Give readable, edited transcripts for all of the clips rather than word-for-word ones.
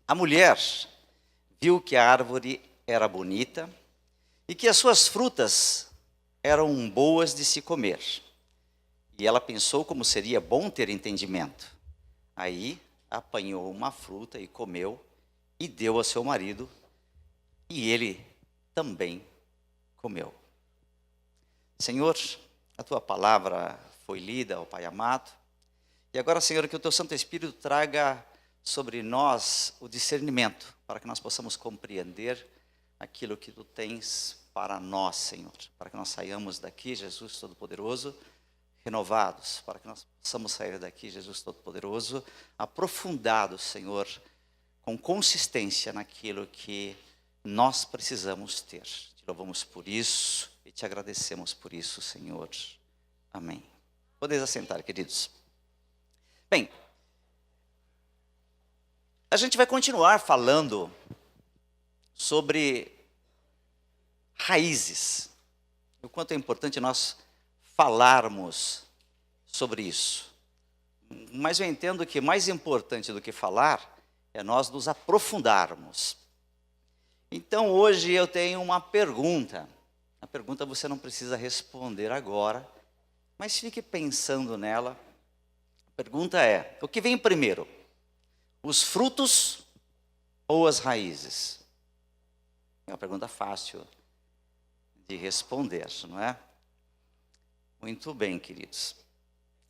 A mulher viu que a árvore era bonita e que as suas frutas eram boas de se comer. E ela pensou como seria bom ter entendimento. Aí apanhou uma fruta e comeu e deu ao seu marido, e ele também comeu. Senhor, a tua palavra foi lida, ó Pai amado, e agora, Senhor, que o teu Santo Espírito traga sobre nós o discernimento, para que nós possamos compreender aquilo que tu tens para nós, Senhor, para que nós saiamos daqui, Jesus Todo-Poderoso, renovados, para que nós possamos sair daqui, Jesus Todo-Poderoso, aprofundados, Senhor, com consistência naquilo que nós precisamos ter. Te louvamos por isso e te agradecemos por isso, Senhor. Amém. Podeis assentar, queridos. Bem, a gente vai continuar falando sobre raízes. O quanto é importante nós falarmos sobre isso. Mas eu entendo que mais importante do que falar é nós nos aprofundarmos. Então hoje eu tenho uma pergunta. A pergunta você não precisa responder agora, mas fique pensando nela. A pergunta é: o que vem primeiro? Os frutos ou as raízes? É uma pergunta fácil de responder, não é? Muito bem, queridos.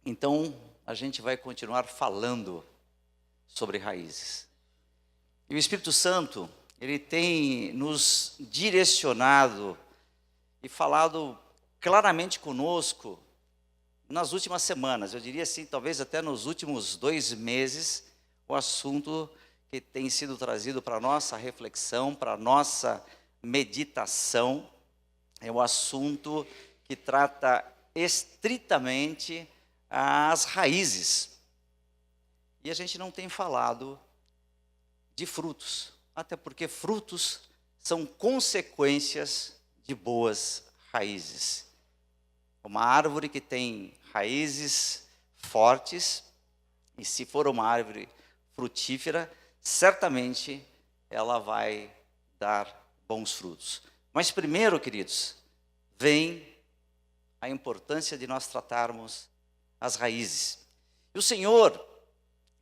Então, a gente vai continuar falando sobre raízes. E o Espírito Santo, ele tem nos direcionado e falado claramente conosco nas últimas semanas. Eu diria assim, talvez até nos últimos 2 meses, o assunto que tem sido trazido para a nossa reflexão, para a nossa meditação, é o assunto que trata estritamente as raízes. E a gente não tem falado de frutos, até porque frutos são consequências de boas raízes. Uma árvore que tem raízes fortes, e se for uma árvore frutífera, certamente ela vai dar bons frutos. Mas primeiro, queridos, vem a importância de nós tratarmos as raízes. E o Senhor,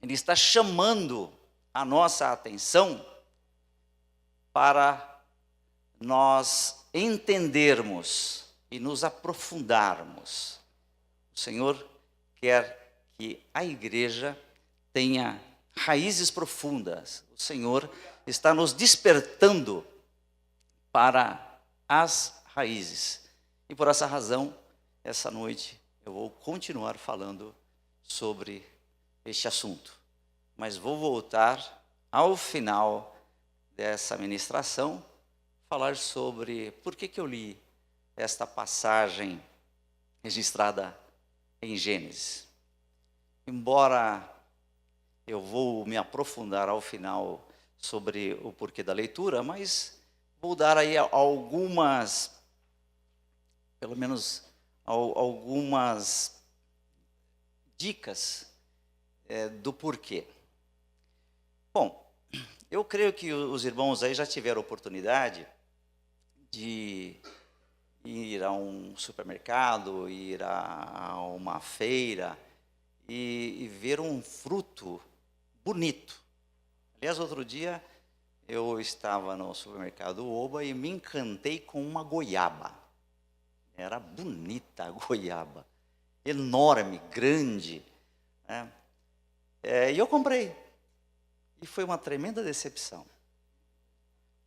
Ele está chamando a nossa atenção para nós entendermos e nos aprofundarmos. O Senhor quer que a igreja tenha raízes profundas. O Senhor está nos despertando para as raízes. E por essa razão, essa noite, eu vou continuar falando sobre este assunto. Mas vou voltar ao final dessa ministração, falar sobre por que eu li esta passagem registrada em Gênesis. Embora eu vou me aprofundar ao final sobre o porquê da leitura, mas vou dar aí algumas, pelo menos algumas dicas do porquê. Bom, eu creio que os irmãos aí já tiveram oportunidade de ir a um supermercado, ir a uma feira e ver um fruto bonito. Aliás, outro dia eu estava no supermercado Oba e me encantei com uma goiaba. Era bonita a goiaba, enorme, grande, né? E eu comprei. E foi uma tremenda decepção,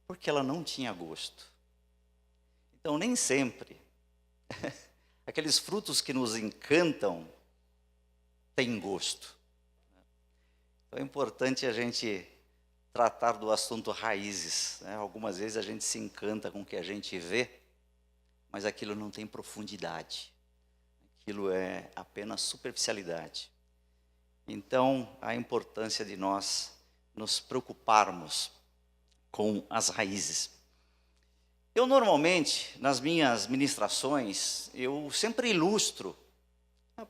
porque ela não tinha gosto. Então, nem sempre aqueles frutos que nos encantam têm gosto. Então, é importante a gente tratar do assunto raízes, né? Algumas vezes a gente se encanta com o que a gente vê, mas aquilo não tem profundidade. Aquilo é apenas superficialidade. Então, a importância de nós nos preocuparmos com as raízes. Eu normalmente, nas minhas ministrações, eu sempre ilustro,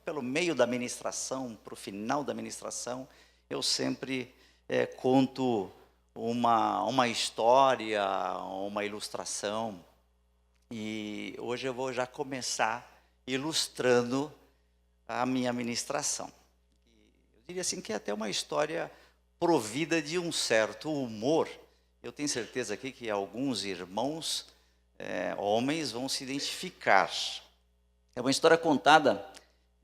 pelo meio da ministração, para o final da ministração, eu sempre conto uma história, uma ilustração. E hoje eu vou já começar ilustrando a minha ministração. Eu diria assim que é até uma história provida de um certo humor. Eu tenho certeza aqui que alguns irmãos, homens, vão se identificar. É uma história contada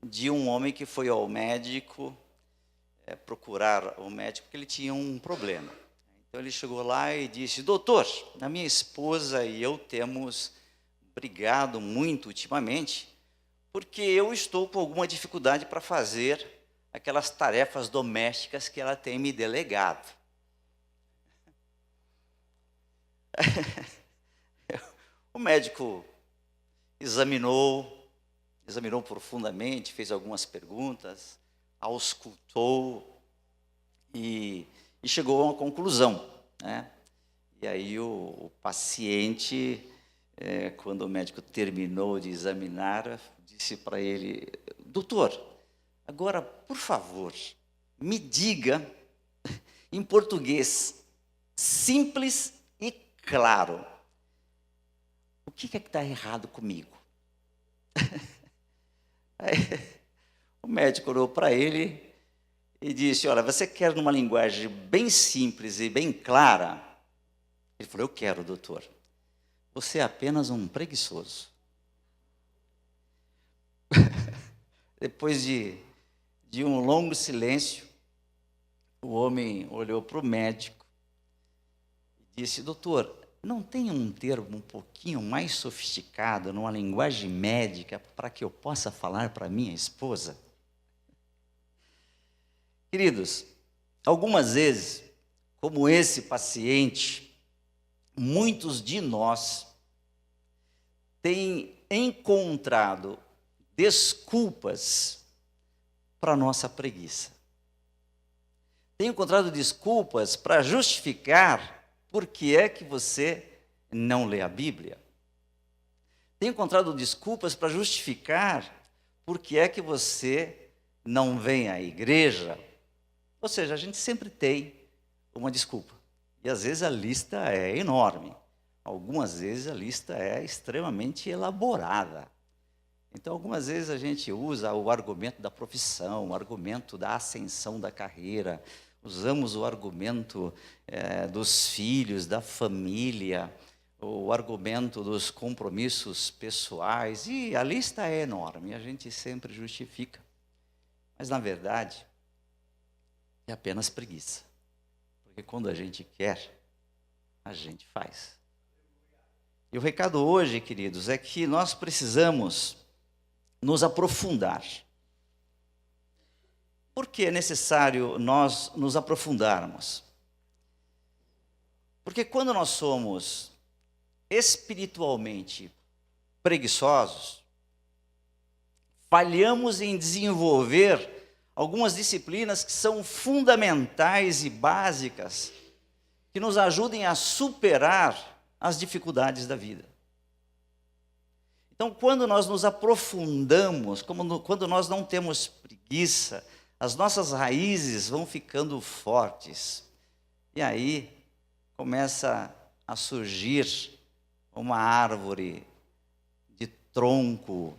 de um homem que foi ao médico, procurar o médico porque ele tinha um problema. Então ele chegou lá e disse: doutor, a minha esposa e eu temos brigado muito ultimamente, porque eu estou com alguma dificuldade para fazer aquelas tarefas domésticas que ela tem me delegado. O médico examinou profundamente, fez algumas perguntas, auscultou e chegou a uma conclusão, né? E aí o paciente, quando o médico terminou de examinar, disse para ele: doutor, agora, por favor, me diga em português simples e claro, o que é que está errado comigo? Aí, o médico olhou para ele e disse: olha, você quer numa linguagem bem simples e bem clara? Ele falou: eu quero, doutor. Você é apenas um preguiçoso. Depois de um longo silêncio, o homem olhou para o médico e disse: doutor, não tem um termo um pouquinho mais sofisticado, numa linguagem médica, para que eu possa falar para minha esposa? Queridos, algumas vezes, como esse paciente, muitos de nós têm encontrado desculpas para a nossa preguiça. Tem encontrado desculpas para justificar por que é que você não lê a Bíblia. Tem encontrado desculpas para justificar por que é que você não vem à igreja. Ou seja, a gente sempre tem uma desculpa. E às vezes a lista é enorme. Algumas vezes a lista é extremamente elaborada. Então, algumas vezes a gente usa o argumento da profissão, o argumento da ascensão da carreira, usamos o argumento dos filhos, da família, o argumento dos compromissos pessoais, e a lista é enorme, a gente sempre justifica. Mas, na verdade, é apenas preguiça. Porque quando a gente quer, a gente faz. E o recado hoje, queridos, é que nós precisamos nos aprofundar. Por que é necessário nós nos aprofundarmos? Porque quando nós somos espiritualmente preguiçosos, falhamos em desenvolver algumas disciplinas que são fundamentais e básicas, que nos ajudem a superar as dificuldades da vida. Então, quando nós nos aprofundamos, quando nós não temos preguiça, as nossas raízes vão ficando fortes. E aí começa a surgir uma árvore de tronco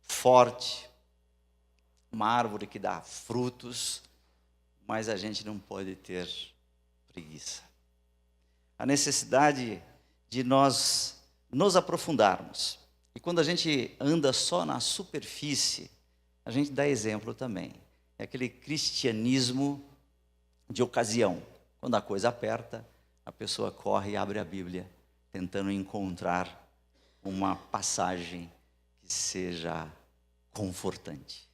forte, uma árvore que dá frutos, mas a gente não pode ter preguiça. A necessidade de nós nos aprofundarmos. E quando a gente anda só na superfície, a gente dá exemplo também. É aquele cristianismo de ocasião. Quando a coisa aperta, a pessoa corre e abre a Bíblia, tentando encontrar uma passagem que seja confortante.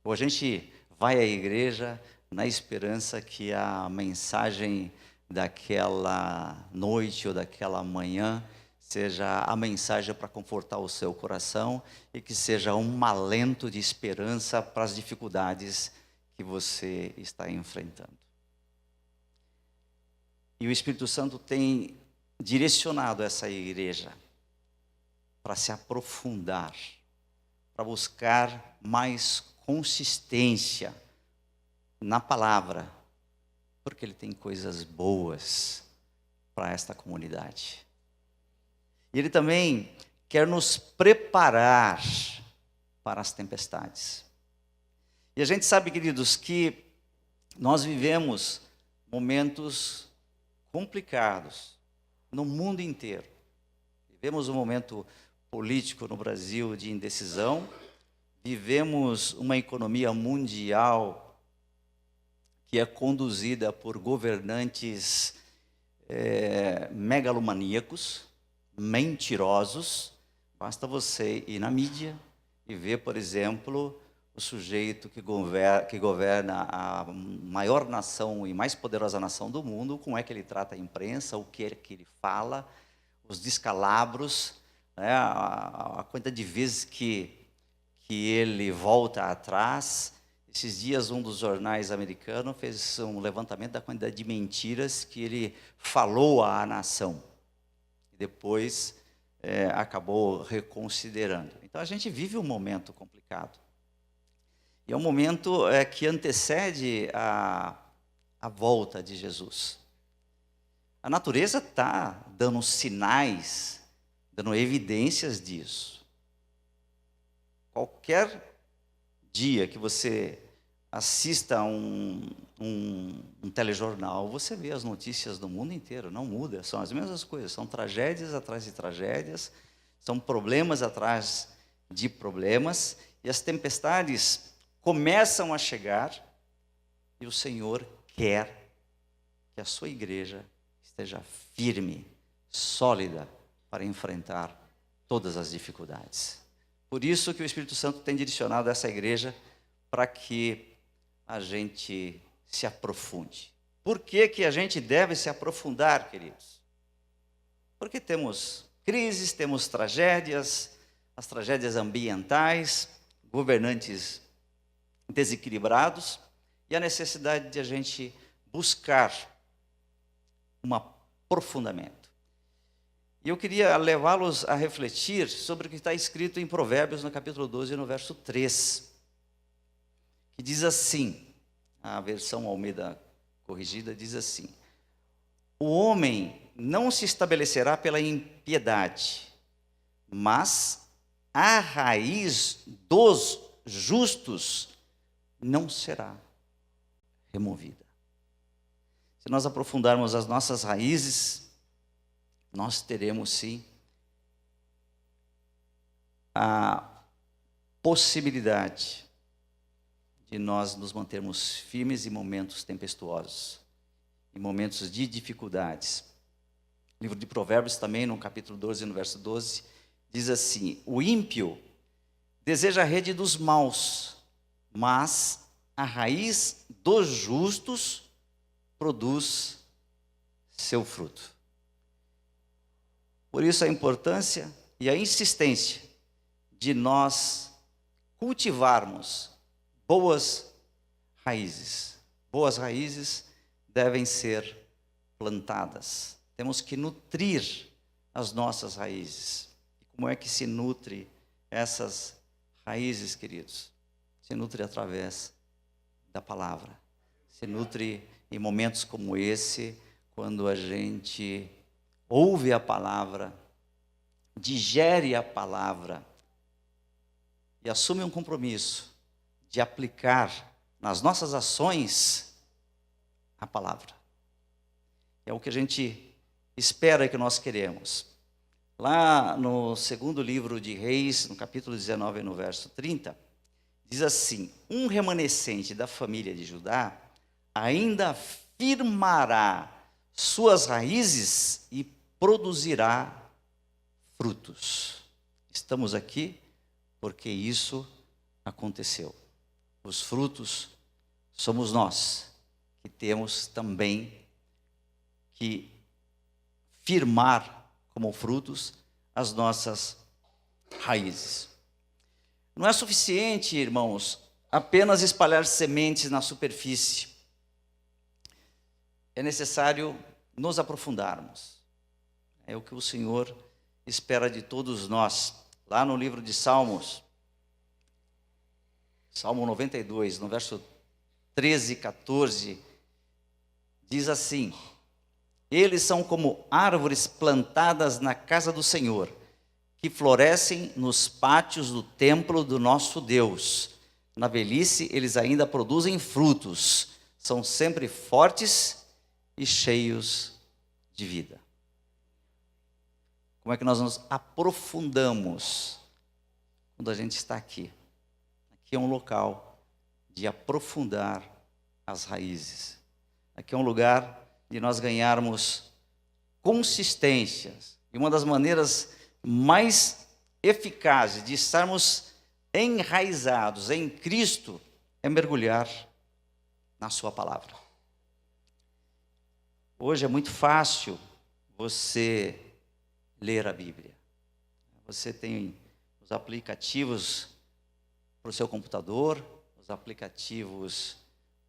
Ou a gente vai à igreja na esperança que a mensagem daquela noite ou daquela manhã seja a mensagem para confortar o seu coração e que seja um alento de esperança para as dificuldades que você está enfrentando. E o Espírito Santo tem direcionado essa igreja para se aprofundar, para buscar mais consistência na palavra, Porque Ele tem coisas boas para esta comunidade. E Ele também quer nos preparar para as tempestades. E a gente sabe, queridos, que nós vivemos momentos complicados no mundo inteiro. Vivemos um momento político no Brasil de indecisão, vivemos uma economia mundial que é conduzida por governantes megalomaníacos, mentirosos. Basta você ir na mídia e ver, por exemplo, o sujeito que governa a maior nação e mais poderosa nação do mundo, como é que ele trata a imprensa, o que é que ele fala, os descalabros, né, a quantidade de vezes que ele volta atrás. Esses dias, um dos jornais americanos fez um levantamento da quantidade de mentiras que ele falou à nação. E depois acabou reconsiderando. Então, a gente vive um momento complicado. E é um momento que antecede a volta de Jesus. A natureza está dando sinais, dando evidências disso. Qualquer dia que você assista a um telejornal, você vê as notícias do mundo inteiro, não muda, são as mesmas coisas, são tragédias atrás de tragédias, são problemas atrás de problemas, e as tempestades começam a chegar, e o Senhor quer que a sua igreja esteja firme, sólida, para enfrentar todas as dificuldades. Por isso que o Espírito Santo tem direcionado essa igreja para que a gente se aprofunde. Por que que a gente deve se aprofundar, queridos? Porque temos crises, temos tragédias, as tragédias ambientais, governantes desequilibrados, e a necessidade de a gente buscar um aprofundamento. E eu queria levá-los a refletir sobre o que está escrito em Provérbios, no capítulo 12, no verso 3, que diz assim, a versão Almeida corrigida diz assim: o homem não se estabelecerá pela impiedade, mas a raiz dos justos não será removida. Se nós aprofundarmos as nossas raízes, nós teremos sim a possibilidade de nós nos mantermos firmes em momentos tempestuosos, em momentos de dificuldades. O livro de Provérbios também, no capítulo 12, no verso 12, diz assim: o ímpio deseja a rede dos maus, mas a raiz dos justos produz seu fruto. Por isso a importância e a insistência de nós cultivarmos boas raízes. Boas raízes devem ser plantadas. Temos que nutrir as nossas raízes. E como é que se nutre essas raízes, queridos? Se nutre através da palavra. Se nutre em momentos como esse, quando a gente ouve a palavra, digere a palavra e assume um compromisso de aplicar nas nossas ações a palavra. É o que a gente espera, que nós queremos. Lá no segundo livro de Reis, no capítulo 19, no verso 30, diz assim: um remanescente da família de Judá ainda firmará suas raízes e produzirá frutos. Estamos aqui porque isso aconteceu. Os frutos somos nós, que temos também que firmar como frutos as nossas raízes. Não é suficiente, irmãos, apenas espalhar sementes na superfície. É necessário nos aprofundarmos. É o que o Senhor espera de todos nós. Lá no livro de Salmos, Salmo 92, no verso 13 e 14, diz assim: eles são como árvores plantadas na casa do Senhor, que florescem nos pátios do templo do nosso Deus. Na velhice, eles ainda produzem frutos, são sempre fortes e cheios de vida. Como é que nós nos aprofundamos quando a gente está aqui? Aqui é um local de aprofundar as raízes. Aqui é um lugar de nós ganharmos consistências. E uma das maneiras mais eficazes de estarmos enraizados em Cristo é mergulhar na sua palavra. Hoje é muito fácil você ler a Bíblia. Você tem os aplicativos para o seu computador, os aplicativos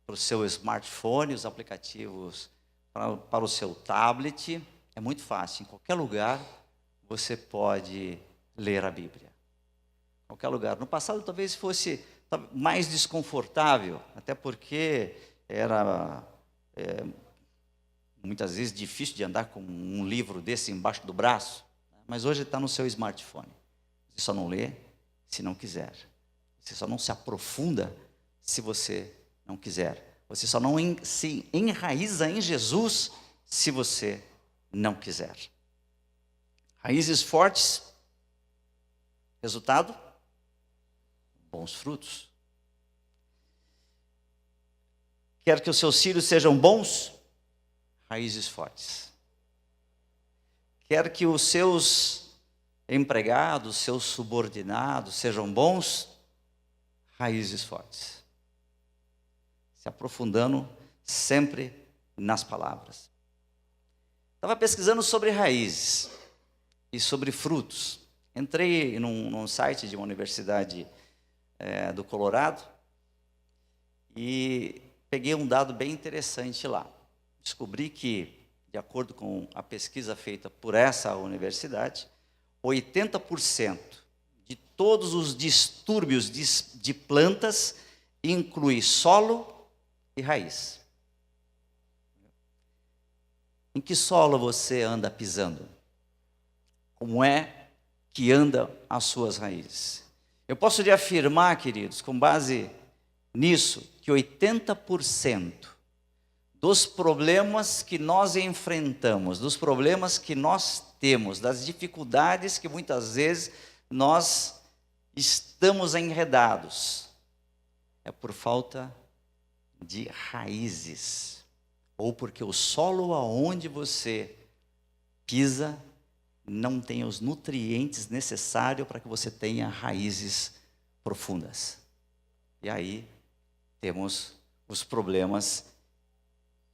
para o seu smartphone, os aplicativos para o seu tablet. É muito fácil, em qualquer lugar você pode ler a Bíblia. Em qualquer lugar. No passado talvez fosse mais desconfortável, até porque era muitas vezes difícil de andar com um livro desse embaixo do braço, mas hoje está no seu smartphone. Você só não lê se não quiser. Você só não se aprofunda se você não quiser. Você só não se enraiza em Jesus se você não quiser. Raízes fortes, resultado, bons frutos. Quer que os seus filhos sejam bons? Raízes fortes. Quer que os seus empregados, seus subordinados sejam bons? Raízes fortes. Se aprofundando sempre nas palavras. Estava pesquisando sobre raízes e sobre frutos. Entrei num site de uma universidade do Colorado e peguei um dado bem interessante lá. Descobri que, de acordo com a pesquisa feita por essa universidade, 80% de todos os distúrbios de plantas inclui solo e raiz. Em que solo você anda pisando? Como é que anda as suas raízes? Eu posso lhe afirmar, queridos, com base nisso, que 80% dos problemas que nós enfrentamos, dos problemas que nós temos, das dificuldades que muitas vezes nós estamos enredados, é por falta de raízes, ou porque o solo aonde você pisa não tem os nutrientes necessários para que você tenha raízes profundas. E aí temos os problemas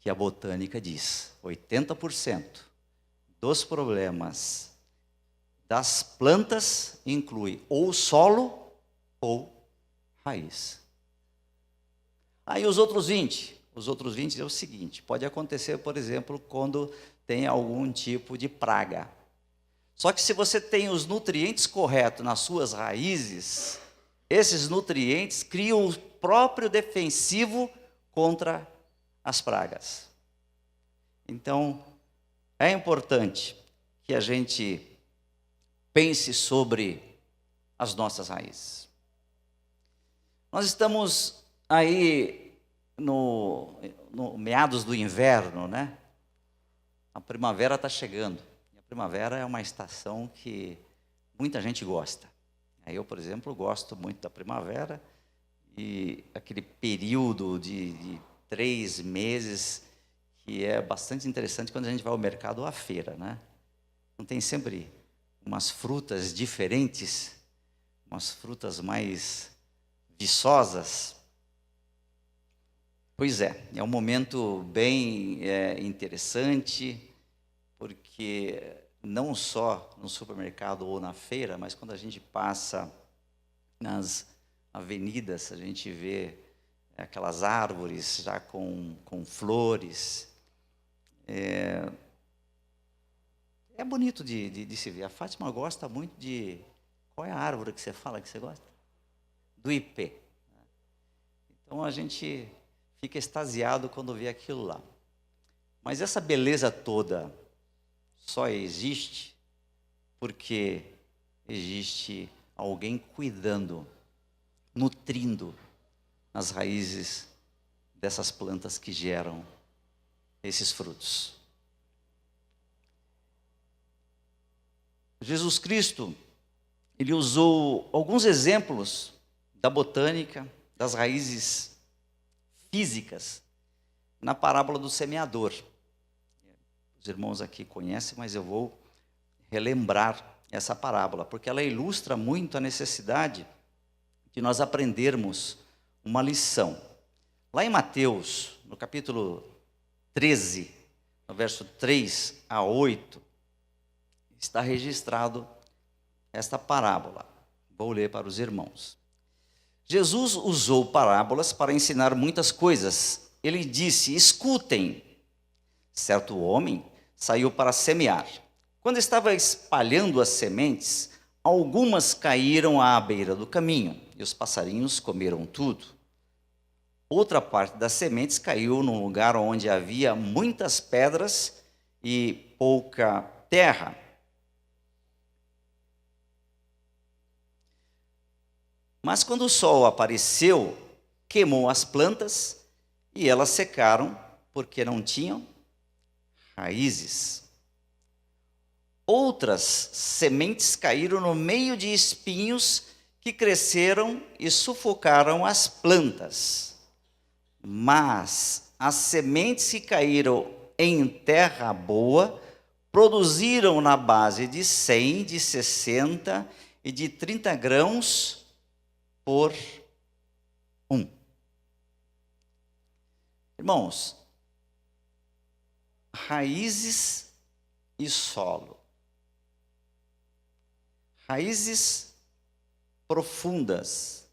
que a botânica diz. 80% dos problemas das plantas inclui ou solo ou raiz. Aí os outros 20 é o seguinte: pode acontecer, por exemplo, quando tem algum tipo de praga. Só que se você tem os nutrientes corretos nas suas raízes, esses nutrientes criam o próprio defensivo contra as pragas. Então, é importante que a gente pense sobre as nossas raízes. Nós estamos aí no meados do inverno, né? A primavera está chegando. E a primavera é uma estação que muita gente gosta. Eu, por exemplo, gosto muito da primavera e aquele período de 3 meses que é bastante interessante quando a gente vai ao mercado ou à feira, né? Não tem sempre umas frutas diferentes, umas frutas mais viçosas? Pois é um momento bem interessante, porque não só no supermercado ou na feira, mas quando a gente passa nas avenidas, a gente vê aquelas árvores já com flores. É bonito de se ver. A Fátima gosta muito de... Qual é a árvore que você fala que você gosta? Do ipê. Então a gente fica extasiado quando vê aquilo lá. Mas essa beleza toda só existe porque existe alguém cuidando, nutrindo as raízes dessas plantas que geram esses frutos. Jesus Cristo, ele usou alguns exemplos da botânica, das raízes físicas, na parábola do semeador. Os irmãos aqui conhecem, mas eu vou relembrar essa parábola, porque ela ilustra muito a necessidade de nós aprendermos uma lição. Lá em Mateus, no capítulo 13, no verso 3 a 8, está registrado esta parábola. Vou ler para os irmãos. Jesus usou parábolas para ensinar muitas coisas. Ele disse: escutem. Certo homem saiu para semear. Quando estava espalhando as sementes, algumas caíram à beira do caminho, e os passarinhos comeram tudo. Outra parte das sementes caiu num lugar onde havia muitas pedras e pouca terra. Mas quando o sol apareceu, queimou as plantas e elas secaram porque não tinham raízes. Outras sementes caíram no meio de espinhos que cresceram e sufocaram as plantas. Mas as sementes que caíram em terra boa produziram na base de 100, de 60 e de 30 grãos por um. Irmãos, raízes e solo. Raízes profundas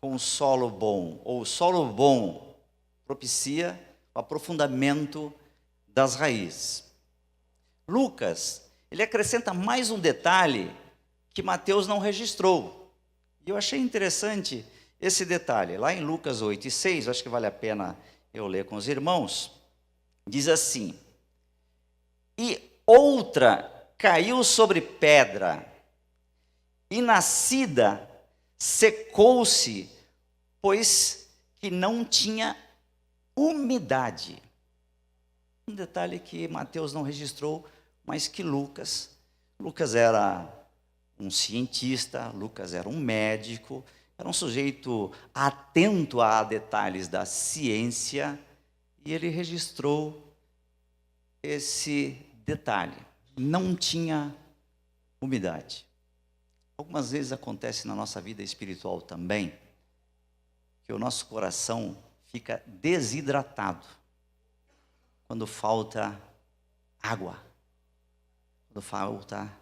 com solo bom, ou solo bom propicia o aprofundamento das raízes. Lucas, ele acrescenta mais um detalhe que Mateus não registrou. E eu achei interessante esse detalhe. Lá em Lucas 8:6, acho que vale a pena eu ler com os irmãos, diz assim: e outra caiu sobre pedra, e nascida secou-se, pois que não tinha umidade. Um detalhe que Mateus não registrou, mas que Lucas era um cientista, Lucas era um médico, era um sujeito atento a detalhes da ciência, e ele registrou esse detalhe: não tinha umidade. Algumas vezes acontece na nossa vida espiritual também, que o nosso coração fica desidratado quando falta água, quando falta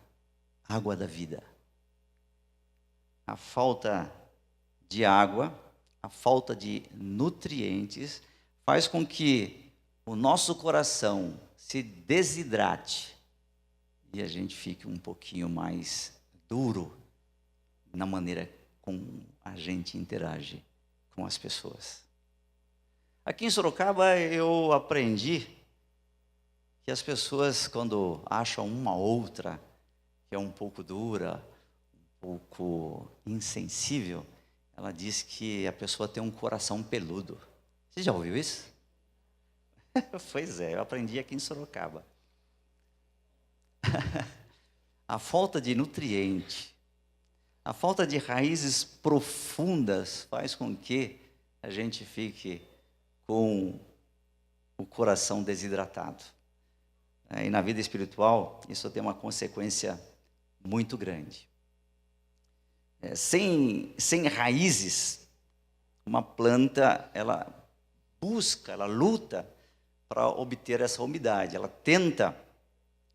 água da vida. A falta de água, a falta de nutrientes, faz com que o nosso coração se desidrate e a gente fique um pouquinho mais duro na maneira como a gente interage com as pessoas. Aqui em Sorocaba eu aprendi que as pessoas, quando acham uma outra que é um pouco dura, um pouco insensível, ela diz que a pessoa tem um coração peludo. Você já ouviu isso? Pois é, eu aprendi aqui em Sorocaba. A falta de nutriente, a falta de raízes profundas faz com que a gente fique com o coração desidratado. E na vida espiritual, isso tem uma consequência muito grande. Sem raízes, uma planta, ela busca, ela luta para obter essa umidade, ela tenta,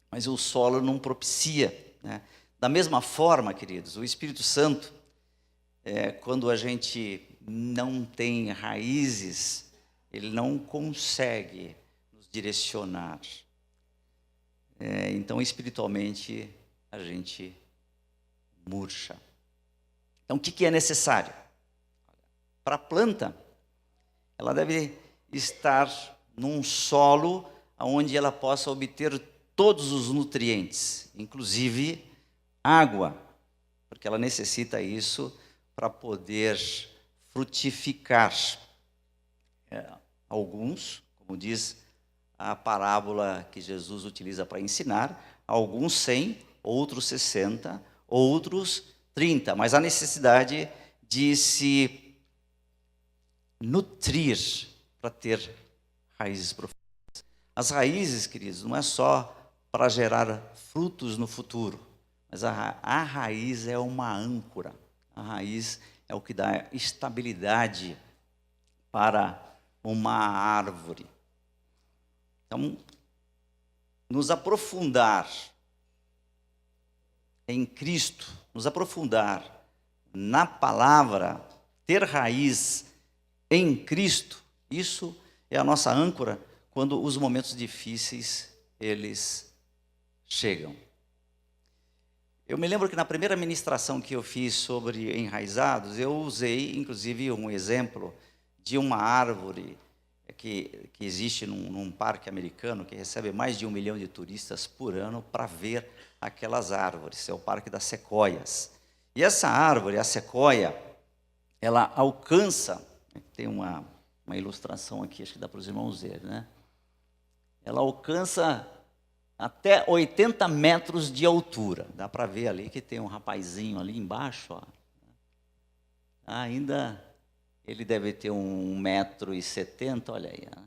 mas o solo não propicia, né? Da mesma forma, queridos, o Espírito Santo, quando a gente não tem raízes, ele não consegue nos direcionar. Então, espiritualmente, a gente murcha. Então, o que é necessário? Para a planta, ela deve estar num solo onde ela possa obter todos os nutrientes, inclusive água, porque ela necessita isso para poder frutificar. Alguns, como diz a parábola que Jesus utiliza para ensinar, alguns 100, outros 60, outros 30, mas a necessidade de se nutrir para ter raízes profundas. As raízes, queridos, não é só para gerar frutos no futuro, mas a raiz é uma âncora. A raiz é o que dá estabilidade para uma árvore. Então, nos aprofundar em Cristo, nos aprofundar na palavra, ter raiz em Cristo, isso é a nossa âncora quando os momentos difíceis, eles chegam. Eu me lembro que na primeira ministração que eu fiz sobre enraizados, eu usei, inclusive, um exemplo de uma árvore que existe num parque americano, que recebe mais de 1 milhão de turistas por ano para ver aquelas árvores. É o Parque das Sequoias. E essa árvore, a sequoia, ela alcança, tem uma ilustração aqui, acho que dá para os irmãos ver, né? Ela alcança até 80 metros de altura. Dá para ver ali que tem um rapazinho ali embaixo. Ó. Ainda ele deve ter 1,70 m, olha aí. Ó.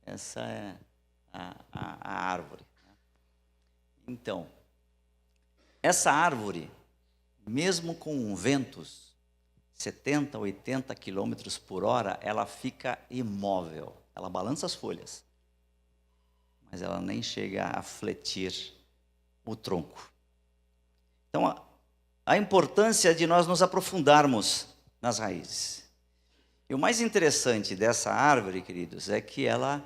Essa é a árvore. Então, essa árvore, mesmo com ventos 70, 80 quilômetros por hora, ela fica imóvel. Ela balança as folhas, mas ela nem chega a fletir o tronco. Então, a importância de nós nos aprofundarmos nas raízes. E o mais interessante dessa árvore, queridos, é que ela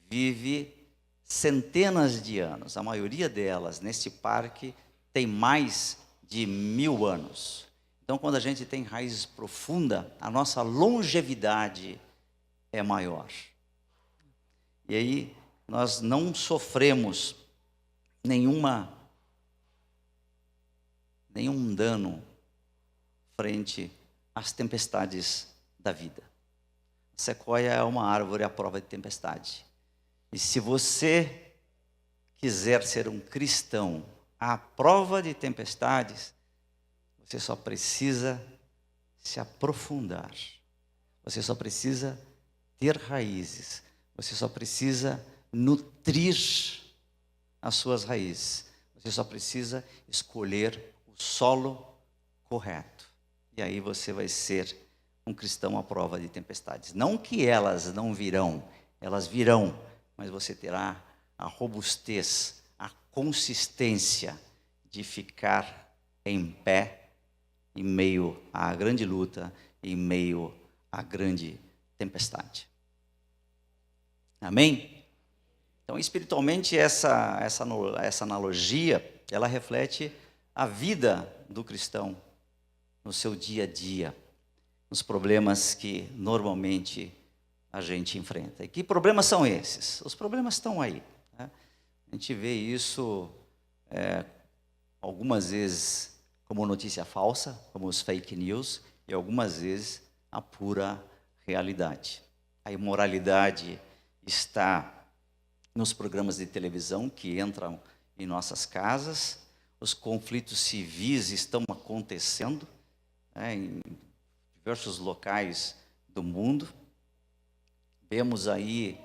vive centenas de anos. A maioria delas, neste parque, tem mais de 1000 anos. Então, quando a gente tem raízes profundas, a nossa longevidade é maior. E aí, nós não sofremos nenhum dano frente às tempestades da vida. A sequoia é uma árvore à prova de tempestade. E se você quiser ser um cristão à prova de tempestades, você só precisa se aprofundar. Você só precisa ter raízes. Você só precisa nutrir as suas raízes. Você só precisa escolher o solo correto. E aí você vai ser um cristão à prova de tempestades. Não que elas não virão, elas virão, mas você terá a robustez, a consistência de ficar em pé em meio à grande luta, em meio à grande tempestade. Amém? Então, espiritualmente, essa analogia, ela reflete a vida do cristão no seu dia a dia, nos problemas que normalmente a gente enfrenta. E que problemas são esses? Os problemas estão aí. Né? A gente vê isso algumas vezes como notícia falsa, como os fake news, e algumas vezes a pura realidade. A imoralidade está nos programas de televisão que entram em nossas casas, os conflitos civis estão acontecendo em diversos locais do mundo. Vemos aí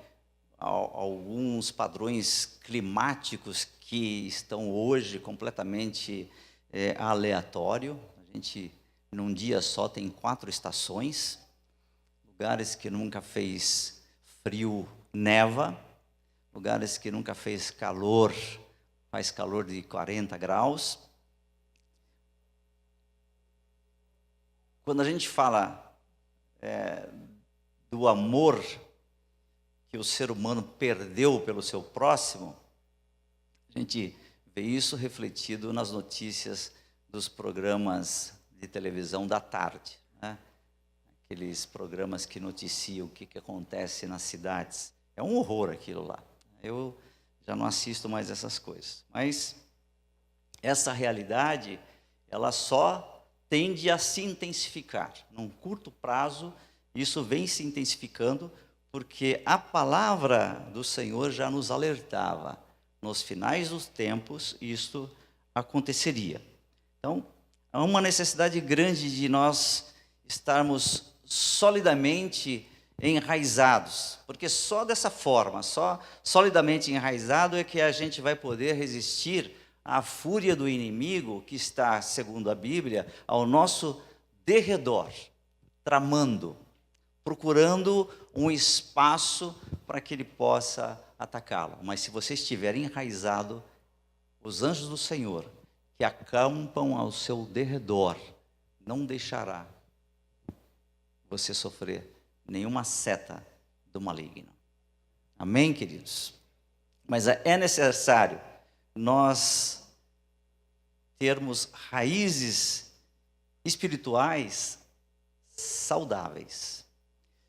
alguns padrões climáticos que estão hoje completamente aleatório. A gente, num dia só, tem 4 estações. Lugares que nunca fez frio, neva. Lugares que nunca fez calor, faz calor de 40 graus. Quando a gente fala do amor que o ser humano perdeu pelo seu próximo, a gente vê isso refletido nas notícias dos programas de televisão da tarde, né? Aqueles programas que noticiam o que acontece nas cidades. É um horror aquilo lá. Eu já não assisto mais essas coisas. Mas essa realidade, ela só tende a se intensificar. Num curto prazo, isso vem se intensificando, porque a palavra do Senhor já nos alertava. Nos finais dos tempos, isto aconteceria. Então, há uma necessidade grande de nós estarmos solidamente enraizados, porque só dessa forma, só solidamente enraizado é que a gente vai poder resistir à fúria do inimigo que está, segundo a Bíblia, ao nosso derredor, tramando, procurando um espaço para que ele possa atacá-lo. Mas se você estiver enraizado, os anjos do Senhor, que acampam ao seu derredor, não deixará você sofrer nenhuma seta do maligno. Amém, queridos? Mas é necessário nós termos raízes espirituais saudáveis.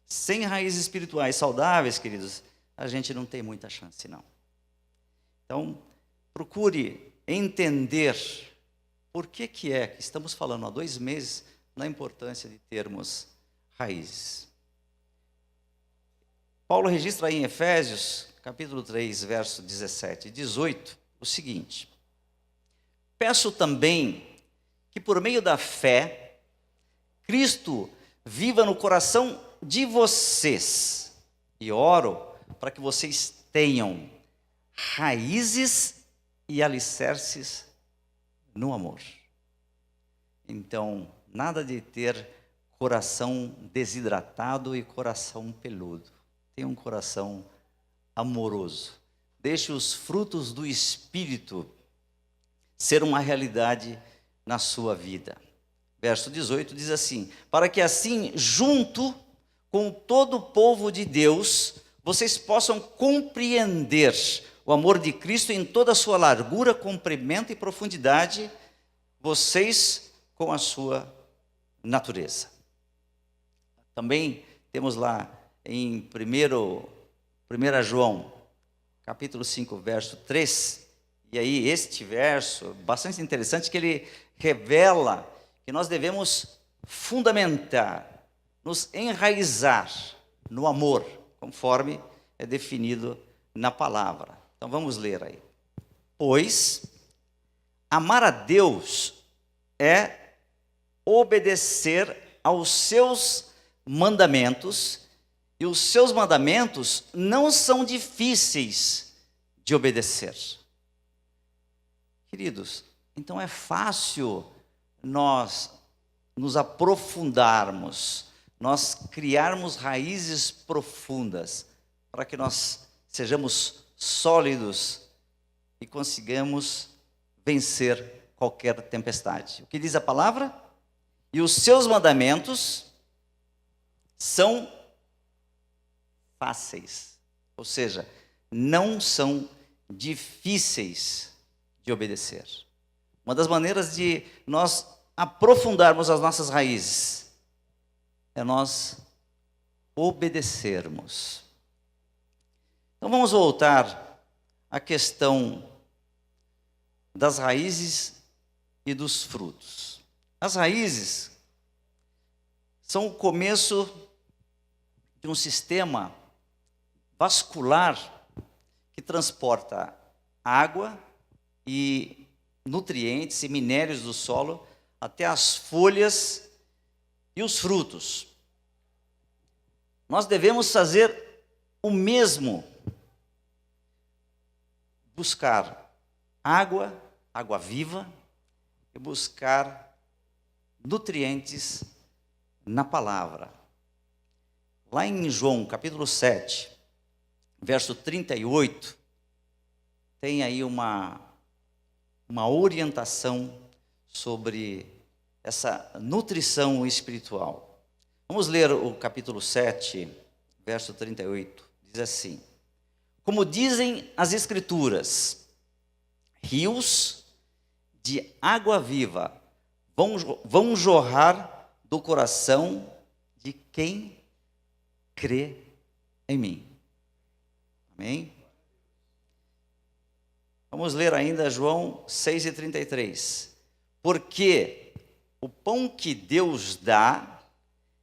Sem raízes espirituais saudáveis, queridos, a gente não tem muita chance, não. Então, procure entender por que é que estamos falando há 2 meses na importância de termos raízes. Paulo registra aí em Efésios, capítulo 3, verso 17 e 18, o seguinte: peço também que por meio da fé, Cristo viva no coração de vocês, e oro para que vocês tenham raízes e alicerces no amor. Então, nada de ter coração desidratado e coração peludo. Tenha um coração amoroso. Deixe os frutos do Espírito ser uma realidade na sua vida. Verso 18 diz assim: para que assim, junto com todo o povo de Deus, vocês possam compreender o amor de Cristo em toda a sua largura, comprimento e profundidade, vocês com a sua natureza. Também temos lá em 1 João, capítulo 5, verso 3, e aí este verso, bastante interessante, que ele revela que nós devemos fundamentar, nos enraizar no amor, conforme é definido na palavra. Então vamos ler aí. Pois amar a Deus é obedecer aos seus mandamentos, e os seus mandamentos não são difíceis de obedecer. Queridos, então é fácil nós nos aprofundarmos, nós criarmos raízes profundas, para que nós sejamos sólidos e consigamos vencer qualquer tempestade. O que diz a palavra? E os seus mandamentos são fáceis, ou seja, não são difíceis de obedecer. Uma das maneiras de nós aprofundarmos as nossas raízes é nós obedecermos. Então vamos voltar à questão das raízes e dos frutos. As raízes são o começo de um sistema vascular que transporta água e nutrientes e minérios do solo até as folhas e os frutos. Nós devemos fazer o mesmo, buscar água viva, e buscar nutrientes na palavra. Lá em João, capítulo 7, verso 38, tem aí uma orientação sobre essa nutrição espiritual. Vamos ler o capítulo 7, verso 38. Diz assim: como dizem as Escrituras, rios de água viva vão jorrar do coração de quem crê em mim. Amém? Vamos ler ainda João 6,33. Porque o pão que Deus dá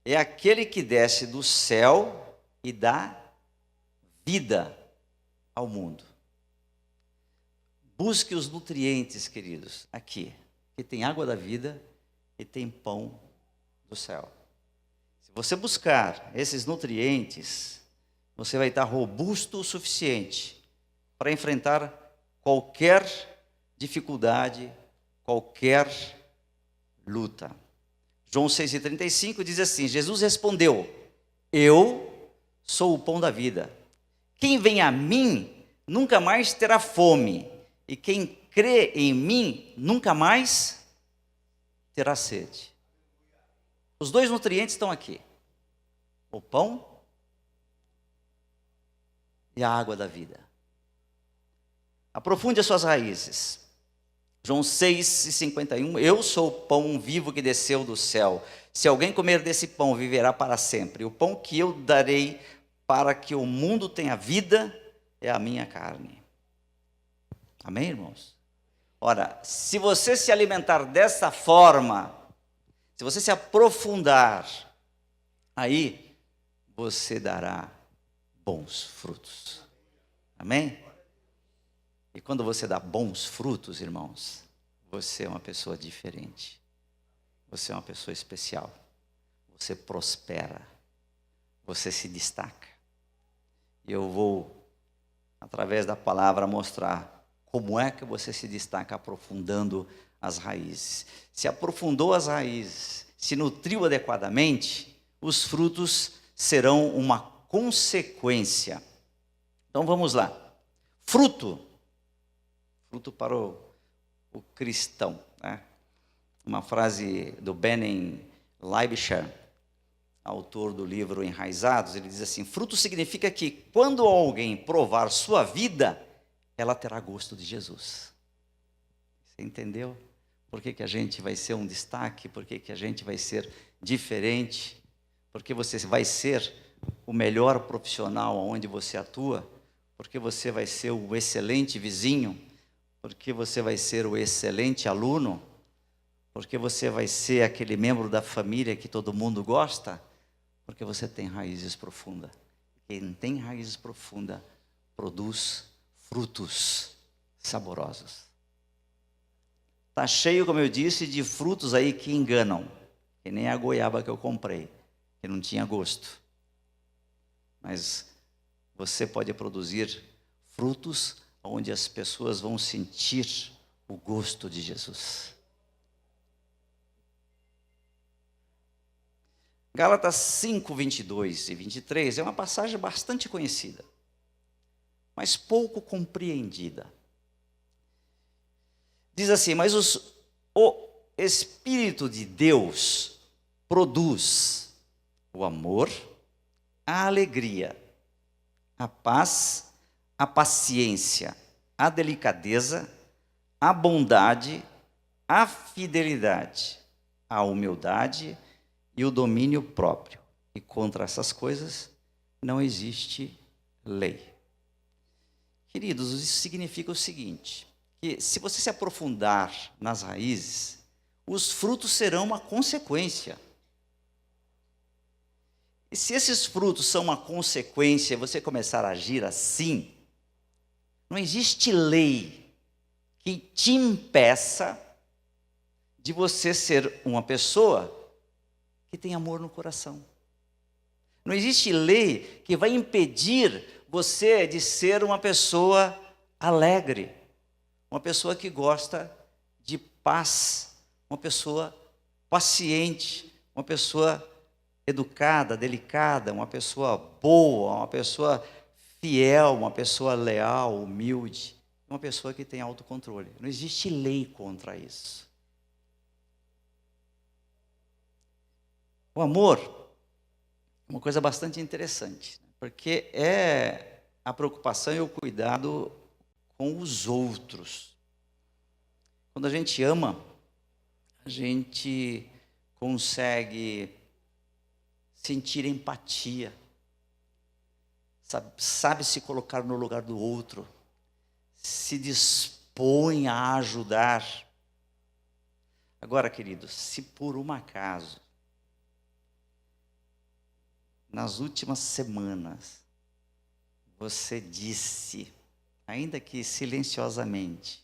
é aquele que desce do céu e dá vida ao mundo. Busque os nutrientes, queridos, aqui, que tem água da vida e tem pão do céu. Se você buscar esses nutrientes, você vai estar robusto o suficiente para enfrentar qualquer dificuldade, qualquer luta. João 6,35 diz assim: Jesus respondeu: eu sou o pão da vida. Quem vem a mim nunca mais terá fome, e quem crê em mim nunca mais terá sede. Os dois nutrientes estão aqui: o pão e a água da vida. Aprofunde as suas raízes. João 6,51, eu sou o pão vivo que desceu do céu. Se alguém comer desse pão, viverá para sempre. O pão que eu darei para que o mundo tenha vida é a minha carne. Amém, irmãos? Ora, se você se alimentar dessa forma, se você se aprofundar, aí você dará bons frutos. Amém? E quando você dá bons frutos, irmãos, você é uma pessoa diferente. Você é uma pessoa especial. Você prospera. Você se destaca. E eu vou, através da palavra, mostrar como é que você se destaca aprofundando as raízes. Se aprofundou as raízes, se nutriu adequadamente, os frutos serão uma consequência. Então vamos lá. Fruto para o cristão, né? Uma frase do Bennen Leibscher, autor do livro Enraizados, ele diz assim: fruto significa que quando alguém provar sua vida, ela terá gosto de Jesus. Você entendeu? Por que a gente vai ser um destaque? Por que a gente vai ser diferente? Porque você vai ser o melhor profissional onde você atua? Porque você vai ser o excelente vizinho? Porque você vai ser o excelente aluno? Porque você vai ser aquele membro da família que todo mundo gosta? Porque você tem raízes profundas. Quem tem raízes profundas produz frutos saborosos. Está cheio, como eu disse, de frutos aí que enganam. Que nem a goiaba que eu comprei, que não tinha gosto. Mas você pode produzir frutos onde as pessoas vão sentir o gosto de Jesus. Gálatas 5, 22 e 23 é uma passagem bastante conhecida, mas pouco compreendida. Diz assim: mas o Espírito de Deus produz o amor, a alegria, a paz, a paciência, a delicadeza, a bondade, a fidelidade, a humildade e o domínio próprio. E contra essas coisas não existe lei. Queridos, isso significa o seguinte: que se você se aprofundar nas raízes, os frutos serão uma consequência. E se esses frutos são uma consequência e você começar a agir assim, não existe lei que te impeça de você ser uma pessoa que tem amor no coração. Não existe lei que vai impedir você de ser uma pessoa alegre, uma pessoa que gosta de paz, uma pessoa paciente, uma pessoa educada, delicada, uma pessoa boa, uma pessoa fiel, uma pessoa leal, humilde, uma pessoa que tem autocontrole. Não existe lei contra isso. O amor é uma coisa bastante interessante, porque é a preocupação e o cuidado com os outros. Quando a gente ama, a gente consegue sentir empatia, sabe se colocar no lugar do outro, se dispõe dispõe a ajudar. Agora, queridos, se por um acaso, nas últimas semanas, você disse, ainda que silenciosamente,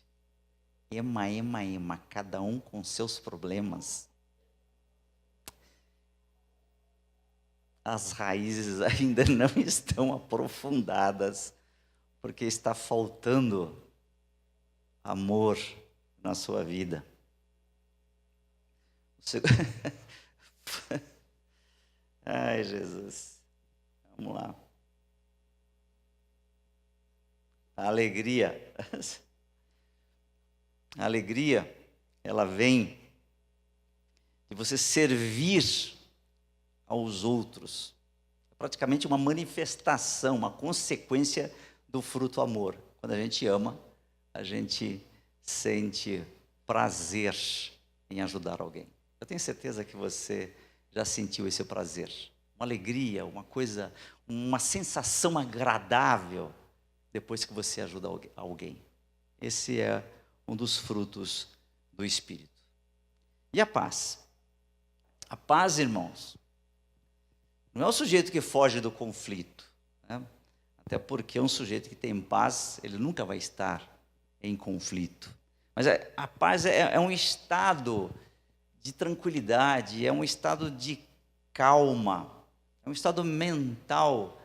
ema, ema, ema, cada um com seus problemas, as raízes ainda não estão aprofundadas, porque está faltando amor na sua vida. Ai, Jesus. Vamos lá. A alegria. A alegria, ela vem de você servir aos outros. É praticamente uma manifestação, uma consequência do fruto amor. Quando a gente ama, a gente sente prazer em ajudar alguém. Eu tenho certeza que você já sentiu esse prazer. Uma alegria, uma coisa, uma sensação agradável depois que você ajuda alguém. Esse é um dos frutos do Espírito. E a paz? A paz, irmãos, não é o sujeito que foge do conflito, né? Até porque um sujeito que tem paz, ele nunca vai estar em conflito. Mas a paz é um estado de tranquilidade, é um estado de calma, é um estado mental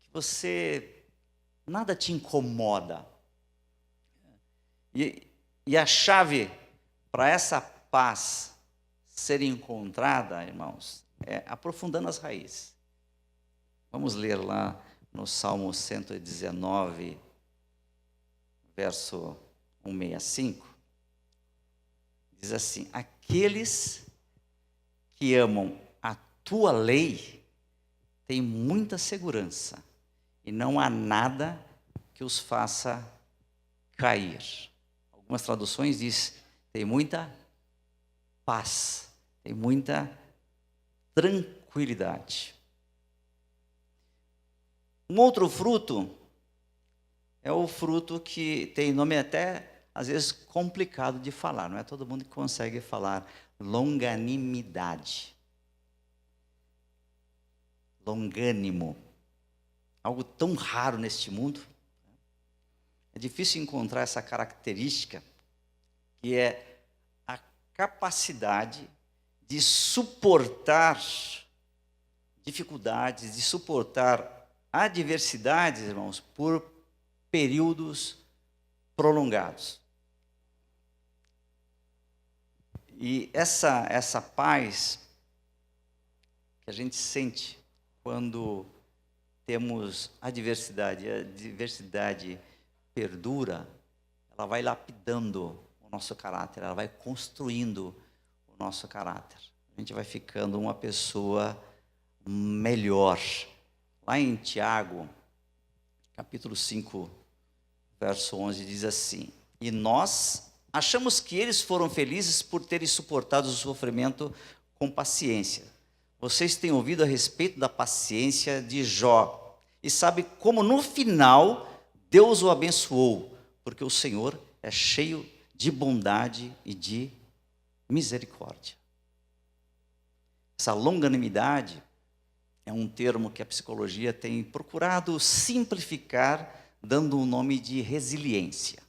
que você, nada te incomoda. E a chave para essa paz ser encontrada, irmãos, é aprofundando as raízes. Vamos ler lá no Salmo 119, verso 165. Diz assim: aqueles que amam a tua lei têm muita segurança, e não há nada que os faça cair. Algumas traduções diz, tem muita paz, tem muita tranquilidade. Um outro fruto é o fruto que tem nome até, às vezes, complicado de falar. Não é todo mundo que consegue falar longanimidade. Longânimo. Algo tão raro neste mundo. É difícil encontrar essa característica, que é a capacidade de suportar dificuldades, de suportar adversidades, irmãos, por períodos prolongados. E essa paz que a gente sente quando temos adversidade, a adversidade perdura, ela vai lapidando o nosso caráter, ela vai construindo o nosso caráter. A gente vai ficando uma pessoa melhor. Lá em Tiago, capítulo 5, verso 11, diz assim: e nós achamos que eles foram felizes por terem suportado o sofrimento com paciência. Vocês têm ouvido a respeito da paciência de Jó, e sabe como no final Deus o abençoou, porque o Senhor é cheio de bondade e de misericórdia. Essa longanimidade é um termo que a psicologia tem procurado simplificar, dando um nome de resiliência.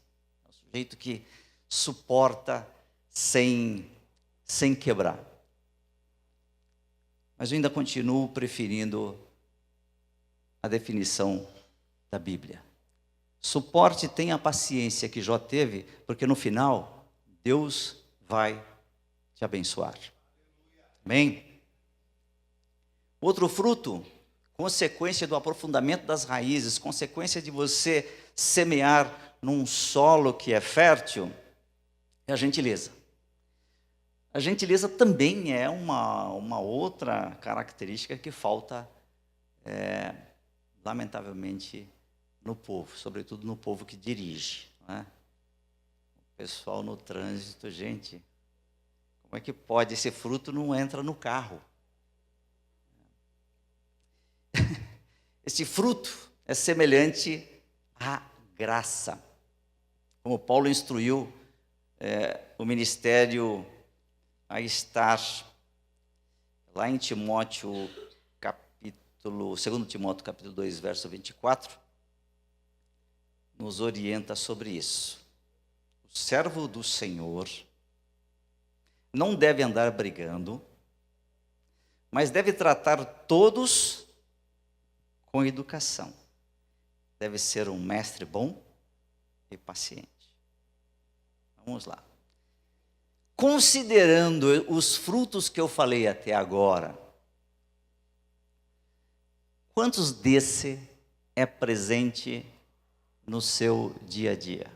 É um sujeito que suporta sem quebrar. Mas eu ainda continuo preferindo a definição da Bíblia. Suporte, tenha a paciência que Jó teve, porque no final, Deus vai te abençoar. Amém? Outro fruto, consequência do aprofundamento das raízes, consequência de você semear num solo que é fértil, é a gentileza. A gentileza também é uma outra característica que falta, lamentavelmente, no povo, sobretudo no povo que dirige, não é? O pessoal no trânsito, gente, como é que pode? Esse fruto não entra no carro. Esse fruto é semelhante à graça. como Paulo instruiu o ministério a estar lá em Timóteo, capítulo 2 Timóteo, capítulo 2, verso 24, nos orienta sobre isso. O servo do Senhor não deve andar brigando, mas deve tratar todos com educação. Deve ser um mestre bom e paciente. Vamos lá. Considerando os frutos que eu falei até agora, quantos desse é presente no seu dia a dia?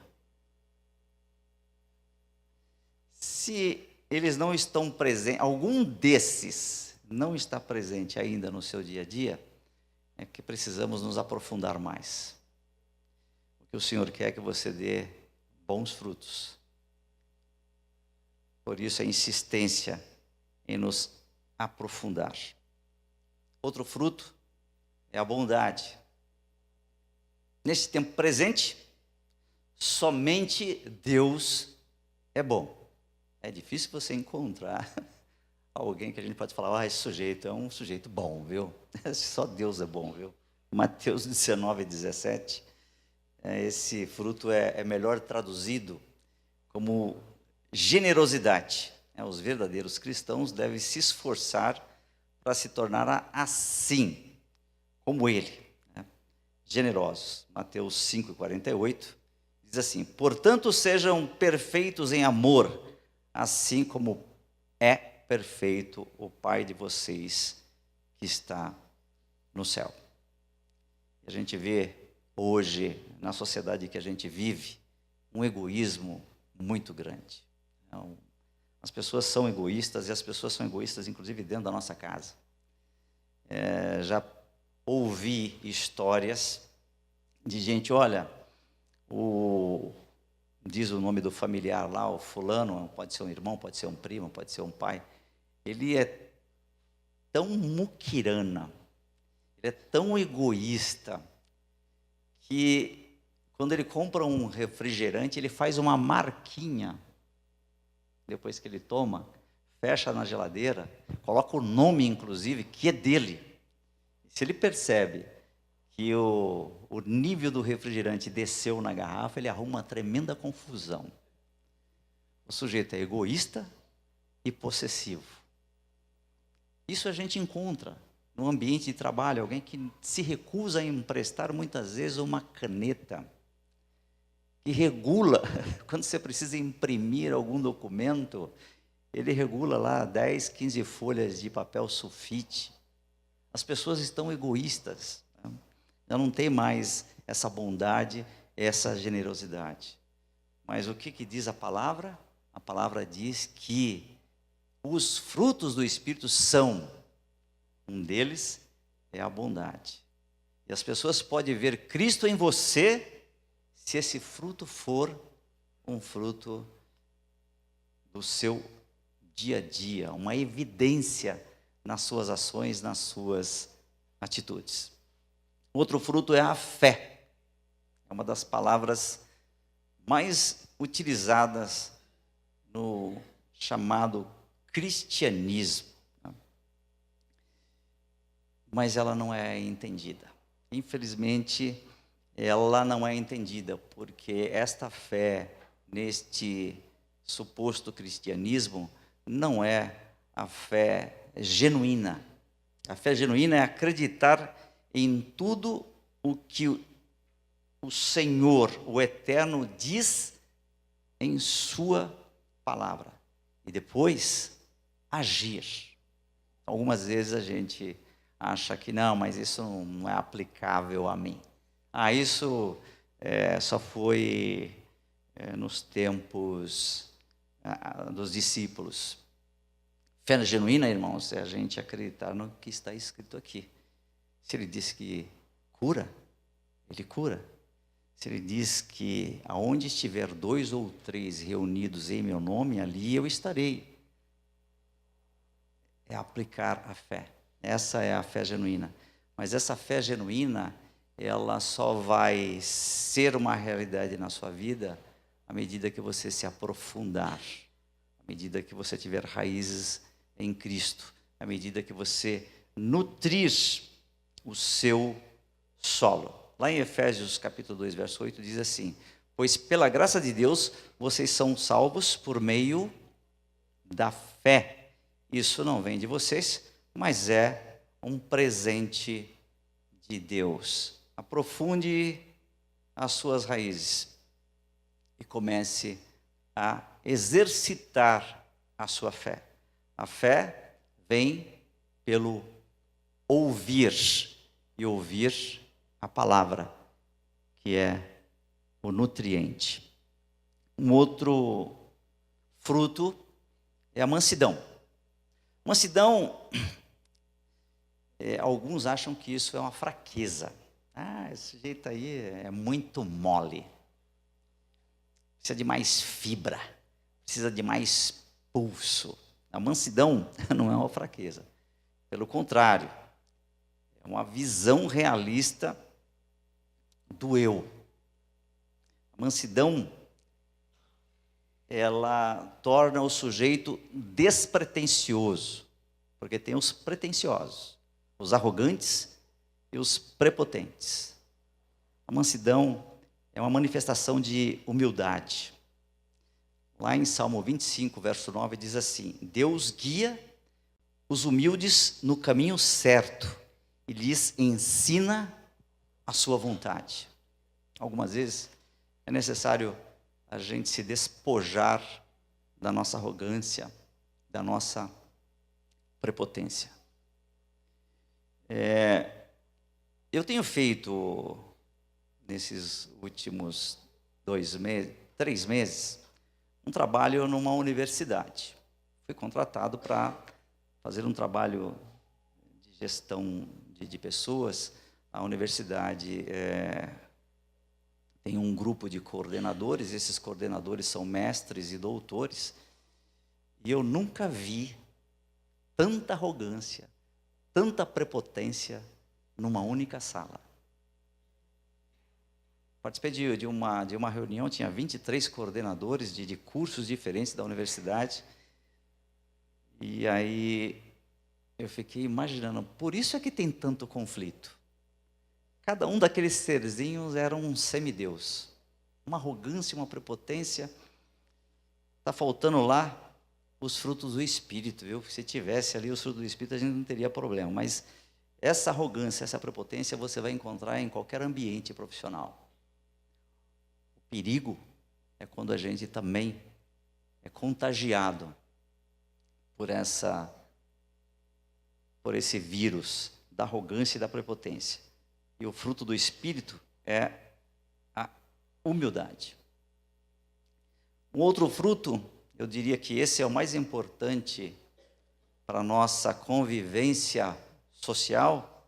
Se eles não estão presentes, algum desses não está presente ainda no seu dia a dia, é que precisamos nos aprofundar mais. O que o Senhor quer é que você dê bons frutos. Por isso a insistência em nos aprofundar. Outro fruto é a bondade. Nesse tempo presente, somente Deus é bom. É difícil você encontrar alguém que a gente pode falar, esse sujeito é um sujeito bom, viu? Só Deus é bom, viu? Mateus 19, 17, esse fruto é melhor traduzido como generosidade. Os verdadeiros cristãos devem se esforçar para se tornar assim, como ele, generosos. Mateus 5, 48, diz assim, portanto sejam perfeitos em amor, assim como é perfeito o Pai de vocês que está no céu. A gente vê hoje, na sociedade que a gente vive, um egoísmo muito grande. As pessoas são egoístas, e as pessoas são egoístas, inclusive, dentro da nossa casa. Já ouvi histórias de gente, olha, diz o nome do familiar lá, o fulano, pode ser um irmão, pode ser um primo, pode ser um pai, ele é tão muquirana, ele é tão egoísta, que quando ele compra um refrigerante, ele faz uma marquinha, depois que ele toma, fecha na geladeira, coloca o nome, inclusive, que é dele. Se ele percebe que o nível do refrigerante desceu na garrafa, ele arruma uma tremenda confusão. O sujeito é egoísta e possessivo. Isso a gente encontra no ambiente de trabalho, alguém que se recusa a emprestar muitas vezes uma caneta, que regula, quando você precisa imprimir algum documento, ele regula lá 10, 15 folhas de papel sulfite. As pessoas estão egoístas, já não tem mais essa bondade, essa generosidade. Mas o que diz a palavra? A palavra diz que os frutos do Espírito são, um deles é a bondade. E as pessoas podem ver Cristo em você, se esse fruto for um fruto do seu dia a dia, uma evidência nas suas ações, nas suas atitudes. Outro fruto é a fé. É uma das palavras mais utilizadas no chamado cristianismo. Mas ela não é entendida. Infelizmente, ela não é entendida, porque esta fé neste suposto cristianismo não é a fé genuína. A fé genuína é acreditar em tudo o que o Senhor, o Eterno, diz em sua palavra. E depois, agir. Algumas vezes a gente acha que não, mas isso não é aplicável a mim. Isso só foi nos tempos dos discípulos. Fé genuína, irmãos, é a gente acreditar no que está escrito aqui. Se ele diz que cura, ele cura. Se ele diz que aonde estiver 2 ou 3 reunidos em meu nome, ali eu estarei. É aplicar a fé. Essa é a fé genuína. Mas essa fé genuína, ela só vai ser uma realidade na sua vida à medida que você se aprofundar, à medida que você tiver raízes em Cristo, à medida que você nutrir o seu solo. Lá em Efésios capítulo 2, verso 8, diz assim: pois pela graça de Deus, vocês são salvos por meio da fé. Isso não vem de vocês, mas é um presente de Deus. Aprofunde as suas raízes e comece a exercitar a sua fé. A fé vem pelo ouvir, e ouvir a palavra, que é o nutriente. Um outro fruto é a mansidão. Mansidão, alguns acham que isso é uma fraqueza. Esse jeito aí é muito mole. Precisa de mais fibra, precisa de mais pulso. A mansidão não é uma fraqueza. Pelo contrário, é uma visão realista do eu. A mansidão, ela torna o sujeito despretensioso, porque tem os pretensiosos, os arrogantes e os prepotentes. A mansidão é uma manifestação de humildade. Lá em Salmo 25, verso 9, diz assim: Deus guia os humildes no caminho certo e lhes ensina a sua vontade. Algumas vezes é necessário a gente se despojar da nossa arrogância, da nossa prepotência. Eu tenho feito, nesses últimos 3 meses, um trabalho numa universidade. Fui contratado para fazer um trabalho de gestão de pessoas. A universidade tem um grupo de coordenadores, esses coordenadores são mestres e doutores, e eu nunca vi tanta arrogância, tanta prepotência numa única sala. Participei de uma reunião, tinha 23 coordenadores de cursos diferentes da universidade, e aí eu fiquei imaginando, por isso é que tem tanto conflito. Cada um daqueles serzinhos era um semideus, uma arrogância, uma prepotência. Está faltando lá os frutos do Espírito, viu? Se tivesse ali os frutos do Espírito, a gente não teria problema, mas essa arrogância, essa prepotência você vai encontrar em qualquer ambiente profissional. O perigo é quando a gente também é contagiado por esse vírus da arrogância e da prepotência. E o fruto do Espírito é a humildade. Um outro fruto, eu diria que esse é o mais importante para a nossa convivência social,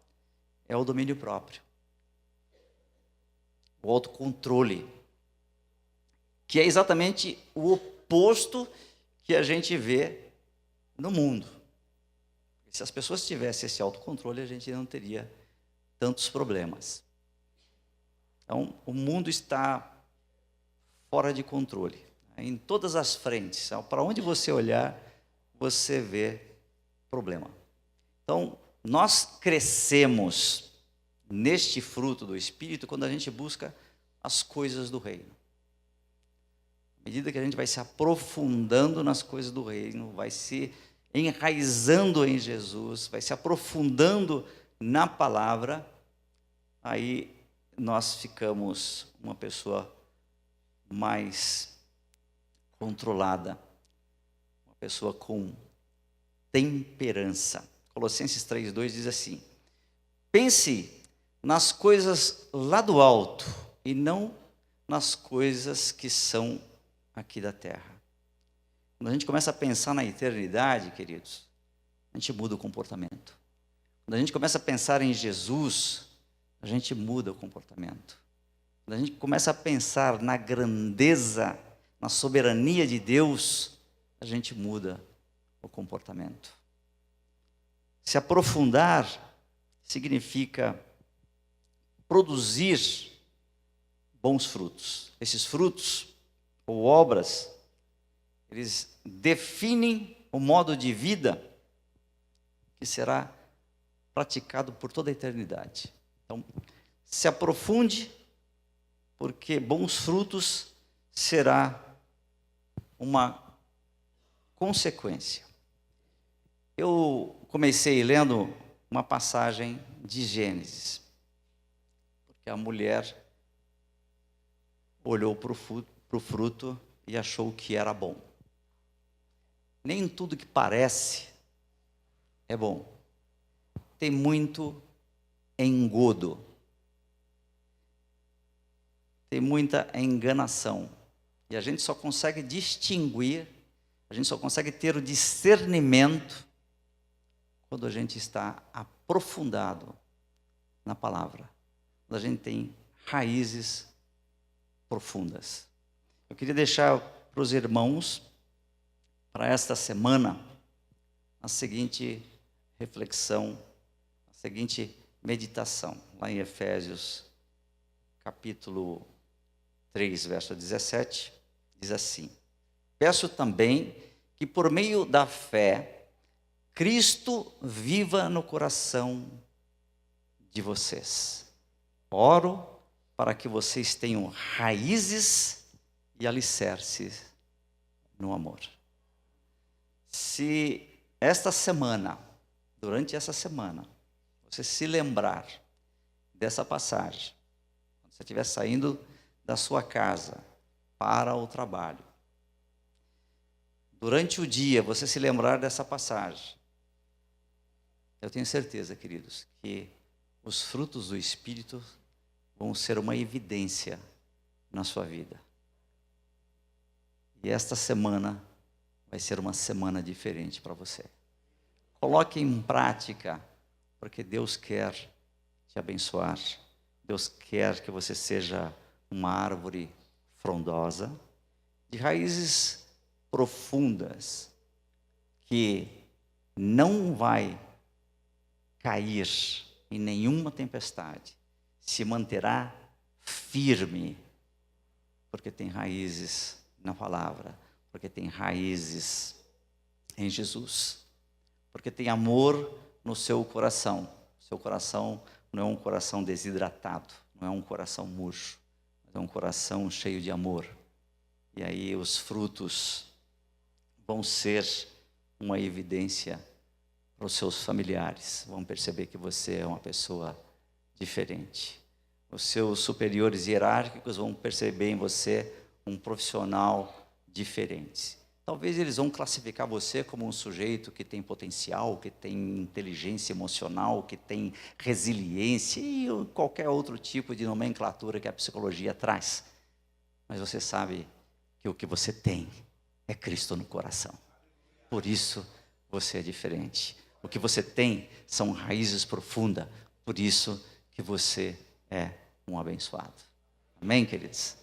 é o domínio próprio. O autocontrole, que é exatamente o oposto que a gente vê no mundo. Se as pessoas tivessem esse autocontrole, a gente não teria tantos problemas. Então, o mundo está fora de controle, em todas as frentes. Para onde você olhar, você vê problema. Então, nós crescemos neste fruto do Espírito quando a gente busca as coisas do reino. À medida que a gente vai se aprofundando nas coisas do reino, vai se enraizando em Jesus, vai se aprofundando na palavra, aí nós ficamos uma pessoa mais controlada, uma pessoa com temperança. Colossenses 3:2 diz assim: pense nas coisas lá do alto e não nas coisas que são aqui da terra. Quando a gente começa a pensar na eternidade, queridos, a gente muda o comportamento. Quando a gente começa a pensar em Jesus, a gente muda o comportamento. Quando a gente começa a pensar na grandeza, na soberania de Deus, a gente muda o comportamento. Se aprofundar significa produzir bons frutos. Esses frutos ou obras, eles definem o modo de vida que será praticado por toda a eternidade. Então, se aprofunde, porque bons frutos será uma consequência. Eu comecei lendo uma passagem de Gênesis, porque a mulher olhou para o fruto e achou que era bom. Nem tudo que parece é bom. Tem muito engodo. Tem muita enganação. E a gente só consegue distinguir, a gente só consegue ter o discernimento quando a gente está aprofundado na palavra. Quando a gente tem raízes profundas. Eu queria deixar para os irmãos, para esta semana, a seguinte reflexão, a seguinte meditação, lá em Efésios, capítulo 3, verso 17, diz assim: peço também que por meio da fé, Cristo viva no coração de vocês. Oro para que vocês tenham raízes e alicerces no amor. Se esta semana, durante essa semana, você se lembrar dessa passagem, quando você estiver saindo da sua casa para o trabalho, durante o dia você se lembrar dessa passagem, eu tenho certeza, queridos, que os frutos do Espírito vão ser uma evidência na sua vida. E esta semana vai ser uma semana diferente para você. Coloque em prática, porque Deus quer te abençoar. Deus quer que você seja uma árvore frondosa, de raízes profundas, que não vai cair em nenhuma tempestade, se manterá firme, porque tem raízes na palavra, porque tem raízes em Jesus, porque tem amor no seu coração. Seu coração não é um coração desidratado, não é um coração murcho, mas é um coração cheio de amor. E aí os frutos vão ser uma evidência para os seus familiares. Vão perceber que você é uma pessoa diferente. Os seus superiores hierárquicos vão perceber em você um profissional diferente. Talvez eles vão classificar você como um sujeito que tem potencial, que tem inteligência emocional, que tem resiliência e qualquer outro tipo de nomenclatura que a psicologia traz. Mas você sabe que o que você tem é Cristo no coração. Por isso você é diferente. O que você tem são raízes profundas. Por isso que você é um abençoado. Amém, queridos?